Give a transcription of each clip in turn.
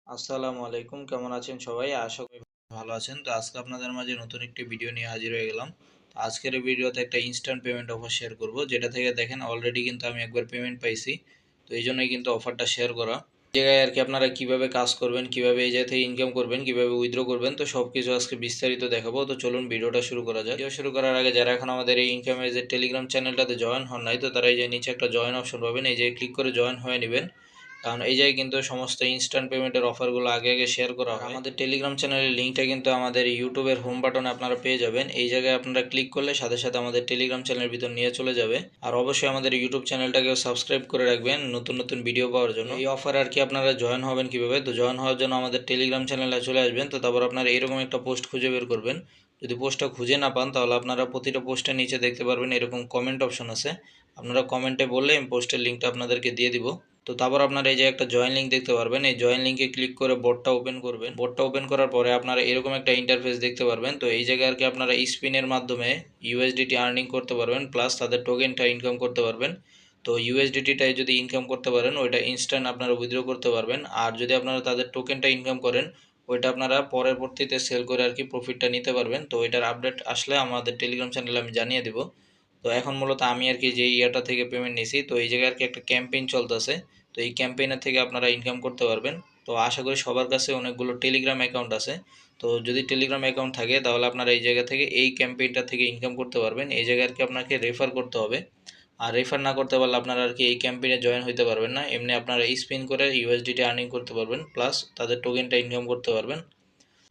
আসসালামু আলাইকুম, কেমন আছেন সবাই? আশা করি ভালো আছেন। তো আজকে আপনাদের মাঝে নতুন একটি ভিডিও নিয়ে হাজির হয়ে গেলাম। তো আজকের এই ভিডিওতে একটা ইনস্ট্যান্ট পেমেন্ট অফার শেয়ার করব, যেটা থেকে দেখেন অলরেডি কিন্তু আমি একবার পেমেন্ট পাইছি। তো এই জন্যই কিন্তু অফারটা শেয়ার করা। এই জায়গায় আর কি আপনারা কিভাবে কাজ করবেন, কিভাবে এই জায়গা থেকে ইনকাম করবেন, কিভাবে উইথড্র করবেন, তো সব কিছু আজকে বিস্তারিত দেখাবো। তো চলুন ভিডিওটা শুরু করা যায়। ভিডিও শুরু করার আগে যারা এখন আমাদের এই ইনকামের যে টেলিগ্রাম চ্যানেলটাতে জয়েন হন নাই, তো তারা এই যে নিচে একটা জয়েন অপশন পাবেন, এই যে ক্লিক করে জয়েন হয়ে নেবেন। কারণ এই জায়গায় কিন্তু সমস্ত ইনস্ট্যান্ট পেমেন্টের অফারগুলো আগে আগে শেয়ার করা হয়। আমাদের টেলিগ্রাম চ্যানেলের লিঙ্কটা কিন্তু আমাদের ইউটিউবের হোম বাটনে আপনারা পেয়ে যাবেন। এই জায়গায় আপনারা ক্লিক করলে সাথে সাথে আমাদের টেলিগ্রাম চ্যানেলের ভিতর নিয়ে চলে যাবে। আর অবশ্যই আমাদের ইউটিউব চ্যানেলটাকেও সাবস্ক্রাইব করে রাখবেন নতুন নতুন ভিডিও পাওয়ার জন্য। এই অফার আর কি আপনারা জয়েন হবেন কিভাবে? তো জয়েন হওয়ার জন্য আমাদের টেলিগ্রাম চ্যানেলে চলে আসবেন। তো তারপর আপনারা এরকম একটা পোস্ট খুঁজে বের করবেন। যদি পোস্টটা খুঁজে না পান তাহলে আপনারা প্রতিটা পোস্টের নিচে দেখতে পারবেন এরকম কমেন্ট অপশন আছে। আপনারা কমেন্টে বললে আমি পোস্টের লিঙ্কটা আপনাদেরকে দিয়ে দিব। তো তারপর আপনারা এই যে একটা জয়েন লিঙ্ক দেখতে পারবেন, এই জয়েন লিঙ্কে ক্লিক করে বোর্ডটা ওপেন করবেন। বোর্ডটা ওপেন করার পরে আপনারা এরকম একটা ইন্টারফেস দেখতে পারবেন। তো এই জায়গায় আর কি আপনারা স্পিনের মাধ্যমে ইউএসডিটি আর্নিং করতে পারবেন, প্লাস তাদের টোকেনটা ইনকাম করতে পারবেন। তো ইউএসডিটিটাই যদি ইনকাম করতে পারেন ওইটা ইনস্ট্যান্ট আপনারা উইথড্র করতে পারবেন। আর যদি আপনারা তাদের টোকেনটা ইনকাম করেন ওইটা আপনারা পরবর্তীতে সেল করে আর কি প্রফিটটা নিতে পারবেন। তো ওইটার আপডেট আসলে আমাদের টেলিগ্রাম চ্যানেলে আমি জানিয়ে দেবো। তো এখন মূলত আমি আর কি যে ইয়াটা থেকে পেমেন্ট নিছি, তো এই জায়গায় আর কি একটা ক্যাম্পেইন চলতেছে। তো এই ক্যাম্পেইনের থেকে আপনারা ইনকাম করতে পারবেন। তো আশা করি সবার কাছে অনেকগুলো টেলিগ্রাম অ্যাকাউন্ট আছে। তো যদি টেলিগ্রাম অ্যাকাউন্ট থাকে তাহলে আপনারা এই জায়গা থেকে এই ক্যাম্পেইনটা থেকে ইনকাম করতে পারবেন। এই জায়গায় আর কি আপনাকে রেফার করতে হবে। আর রেফার না করতে পারলে আপনারা আর কি এই ক্যাম্পেইনে জয়েন হতে পারবেন না। এমনি আপনারা স্পিন করে ইউএসডিটি আর্নিং করতে পারবেন, প্লাস তাদের টোকেনটা ইনকাম করতে পারবেন।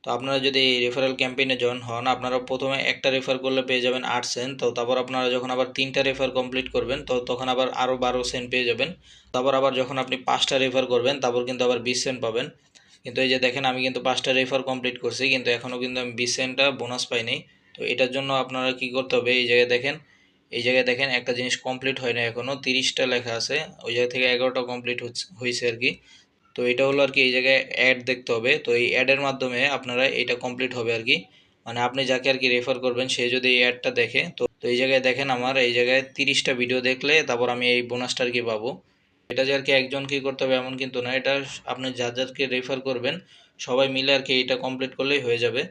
তো আপনারা যদি এই রেফারেল ক্যাম্পেইনে জয়েন হন, আপনারা প্রথমে একটা রেফার করলে পেয়ে যাবেন 8 সেন্ট। তো তারপর আপনারা যখন আবার 3টা রেফার কমপ্লিট করবেন তো তখন আবার আরও 12 সেন্ট পেয়ে যাবেন। তারপর আবার যখন আপনি 5টা রেফার করবেন তারপর কিন্তু আবার 20 সেন্ট পাবেন। কিন্তু এই যে দেখেন আমি কিন্তু 5টা রেফার কমপ্লিট করছি, কিন্তু এখনও কিন্তু আমি 20 সেন্টটা বোনাস পাইনি। তো এটার জন্য আপনারা কি করতে হবে, এই জায়গায় দেখেন, এই জায়গায় দেখেন একটা জিনিস কমপ্লিট হয় না, এখনও 30টা লেখা আছে, ওই জায়গা থেকে 11টা কমপ্লিট হয়েছে আর কি। তো এটা হলো আর কি এই জায়গায় অ্যাড দেখতে হবে। তো এই অ্যাডের মাধ্যমে আপনারা এটা কমপ্লিট হবে আর কি। মানে আপনি যাকে আর কি রেফার করবেন সে যদি এই অ্যাডটা দেখে, তো এই জায়গায় দেখেন আমার এই জায়গায় 30টা ভিডিও দেখলে তারপর আমি এই বোনাসটা আর কি পাবো। এটা যে আর কি একজন কি করতে হবে এমন কিন্তু না, এটা আপনি যাদেরকে রেফার করবেন সবাই মিলে আর কি এটা কমপ্লিট করলেই হয়ে যাবে।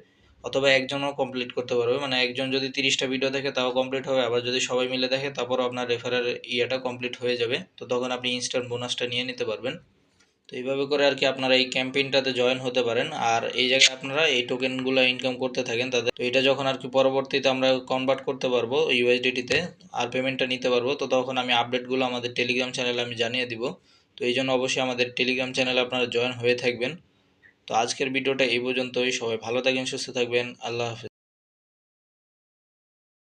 অথবা একজনও কমপ্লিট করতে পারবে, মানে একজন যদি 30টা ভিডিও দেখে তাও কমপ্লিট হবে, আবার যদি সবাই মিলে দেখে তারপরও আপনার রেফারের ইয়েটা কমপ্লিট হয়ে যাবে। তো তখন আপনি ইনস্ট্যান্ট বোনাসটা নিয়ে নিতে পারবেন। তো এইভাবে করে আর কি আপনারা এই ক্যাম্পেইনটাতে জয়েন হতে পারেন। আর এই জায়গায় আপনারা এই টোকেনগুলো ইনকাম করতে থাকেন তাদের। তো এটা যখন আর কি পরবর্তীতে আমরা কনভার্ট করতে পারবো ইউএসডিটিতে আর পেমেন্টটা নিতে পারবো, তো তখন আমি আপডেটগুলো আমাদের টেলিগ্রাম চ্যানেলে আমি জানিয়ে দিব। তো এই জন্য অবশ্যই আমাদের টেলিগ্রাম চ্যানেলে আপনারা জয়েন হয়ে থাকবেন। তো আজকের ভিডিওটা এই পর্যন্তই। সবাই ভালো থাকবেন, সুস্থ থাকবেন। আল্লাহ হাফেজ।